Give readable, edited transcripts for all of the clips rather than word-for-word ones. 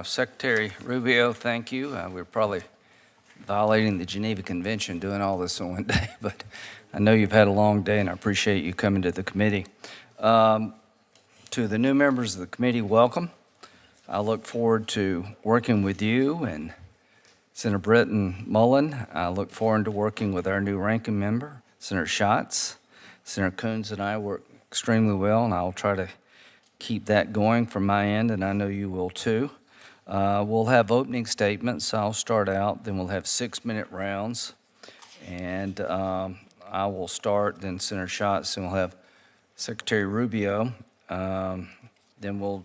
Secretary Rubio, thank you. We're probably violating the Geneva Convention doing all this in one day, but I know you've had a long day, and I appreciate you coming to the committee. To the new members of the committee, welcome. I look forward to working with you and Senator Britton Mullen. I look forward to working with our new ranking member, Senator Schatz. Senator Coons and I work extremely well, and I'll try to keep that going from my end, and I know you will too. We'll have opening statements. I'll start out, then we'll have 6-minute rounds, and I will start, then Senator Schatz, and we'll have Secretary Rubio. Then we'll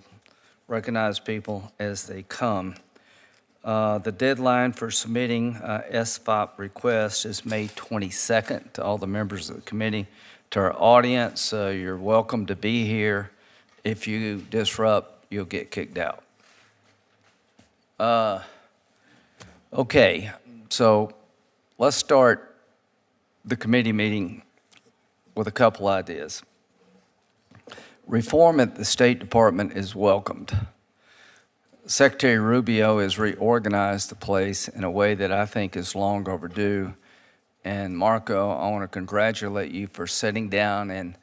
recognize people as they come. The deadline for submitting SFOP requests is May 22nd. To all the members of the committee, to our audience, you're welcome to be here. If you disrupt, you'll get kicked out. Okay, so let's start the committee meeting with a couple ideas. Reform at the State Department is welcomed. Secretary Rubio has reorganized the place in a way that I think is long overdue. And Marco, I want to congratulate you for sitting down and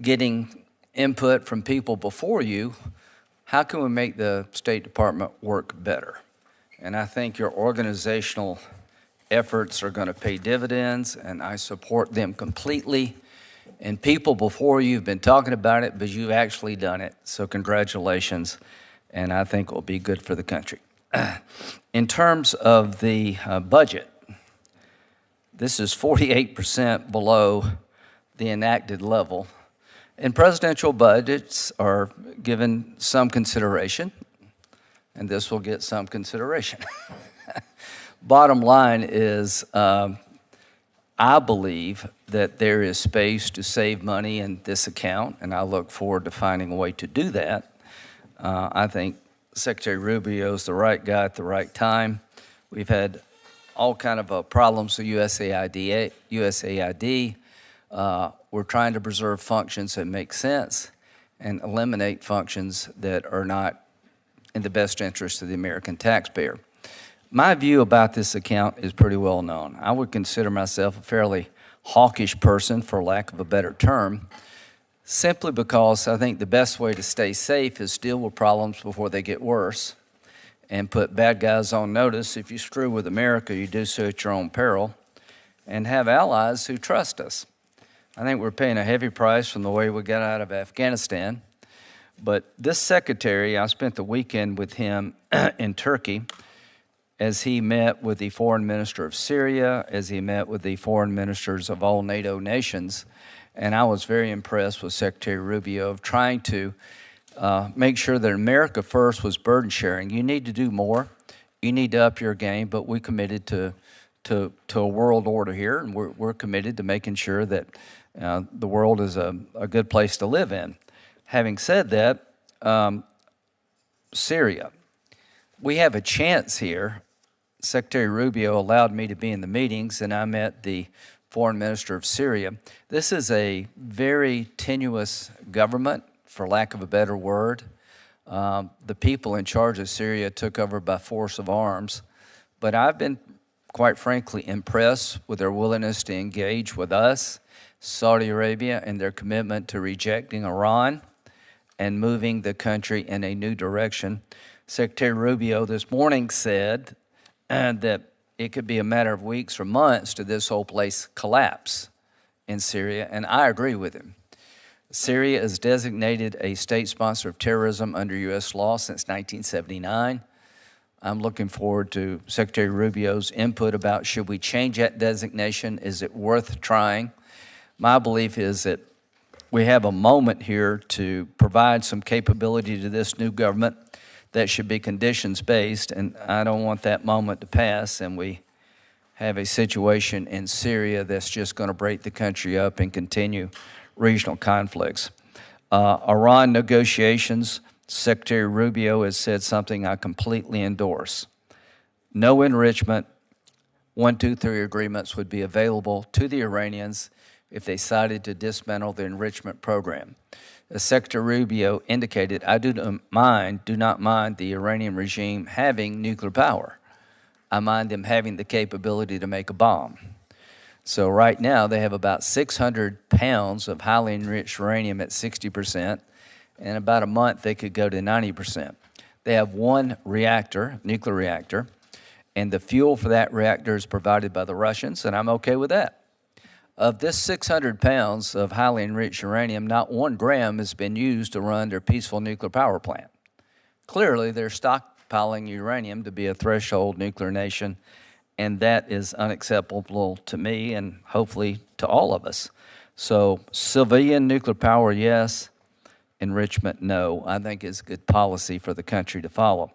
getting input from people before you. How can we make the State Department work better? And I think your organizational efforts are going to pay dividends, and I support them completely. And people before you have been talking about it, but you've actually done it. So congratulations, and I think it will be good for the country. In terms of the budget, this is 48% below the enacted level. And presidential budgets are given some consideration, and this will get some consideration. Bottom line is, I believe that there is space to save money in this account, and I look forward to finding a way to do that. I think Secretary Rubio is the right guy at the right time. We've had all kind of problems with USAID. We're trying to preserve functions that make sense and eliminate functions that are not in the best interest of the American taxpayer. My view about this account is pretty well known. I would consider myself a fairly hawkish person, for lack of a better term, simply because I think the best way to stay safe is deal with problems before they get worse and put bad guys on notice. If you screw with America, you do so at your own peril, and have allies who trust us. I think we're paying a heavy price from the way we got out of Afghanistan. But this secretary, I spent the weekend with him in Turkey as he met with the foreign minister of Syria, as he met with the foreign ministers of all NATO nations. And I was very impressed with Secretary Rubio of trying to make sure that America first was burden sharing. You need to do more. You need to up your game, but we committed to a world order here, and we're committed to making sure that the world is a good place to live in. Having said that, Syria, we have a chance here. Secretary Rubio allowed me to be in the meetings, and I met the foreign minister of Syria. This is a very tenuous government, for lack of a better word. The people in charge of Syria took over by force of arms, but I've been, quite frankly, impressed with their willingness to engage with us, Saudi Arabia, and their commitment to rejecting Iran and moving the country in a new direction. Secretary Rubio this morning said that it could be a matter of weeks or months to this whole place collapse in Syria, and I agree with him. Syria is designated a state sponsor of terrorism under U.S. law since 1979. I'm looking forward to Secretary Rubio's input about should we change that designation? Is it worth trying? My belief is that we have a moment here to provide some capability to this new government that should be conditions-based, and I don't want that moment to pass, and we have a situation in Syria that's just going to break the country up and continue regional conflicts. Iran negotiations, Secretary Rubio has said something I completely endorse. No enrichment, 1, 2, 3 agreements would be available to the Iranians if they decided to dismantle the enrichment program. As Secretary Rubio indicated, I do not mind the Iranian regime having nuclear power. I mind them having the capability to make a bomb. So right now they have about 600 pounds of highly enriched uranium at 60%. In about a month they could go to 90%. They have one reactor, nuclear reactor, and the fuel for that reactor is provided by the Russians, and I'm okay with that. Of this 600 pounds of highly enriched uranium, not 1 gram has been used to run their peaceful nuclear power plant. Clearly, they're stockpiling uranium to be a threshold nuclear nation, and that is unacceptable to me and hopefully to all of us. So civilian nuclear power, yes. Enrichment, no. I think it's good policy for the country to follow.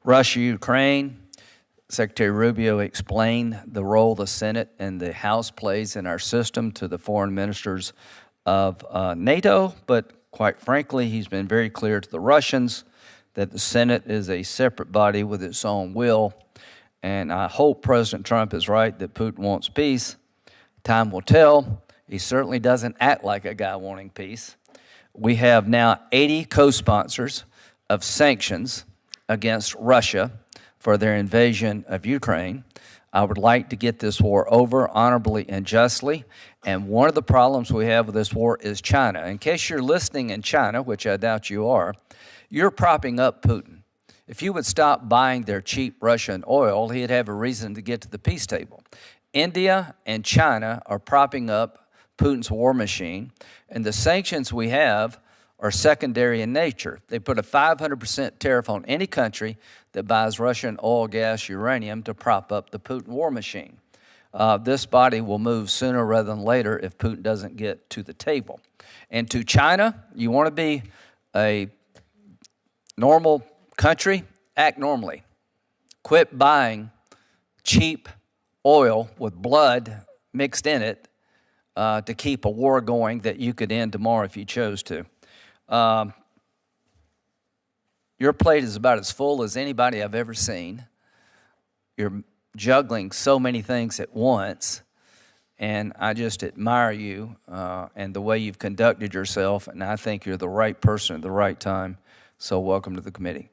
Russia, Ukraine. Secretary Rubio explained the role the Senate and the House plays in our system to the foreign ministers of NATO, but quite frankly, he's been very clear to the Russians that the Senate is a separate body with its own will, and I hope President Trump is right that Putin wants peace. Time will tell. He certainly doesn't act like a guy wanting peace. We have now 80 co-sponsors of sanctions against Russia for their invasion of Ukraine. I would like to get this war over honorably and justly. And one of the problems we have with this war is China. In case you're listening in China, which I doubt you are, you're propping up Putin. If you would stop buying their cheap Russian oil, he'd have a reason to get to the peace table. India and China are propping up Putin's war machine, and the sanctions we have are secondary in nature. They put a 500% tariff on any country that buys Russian oil, gas, uranium to prop up the Putin war machine. This body will move sooner rather than later if Putin doesn't get to the table. And to China, you want to be a normal country, act normally. Quit buying cheap oil with blood mixed in it to keep a war going that you could end tomorrow if you chose to. Your plate is about as full as anybody I've ever seen. You're juggling so many things at once, and I just admire you and the way you've conducted yourself, and I think you're the right person at the right time. So welcome to the committee.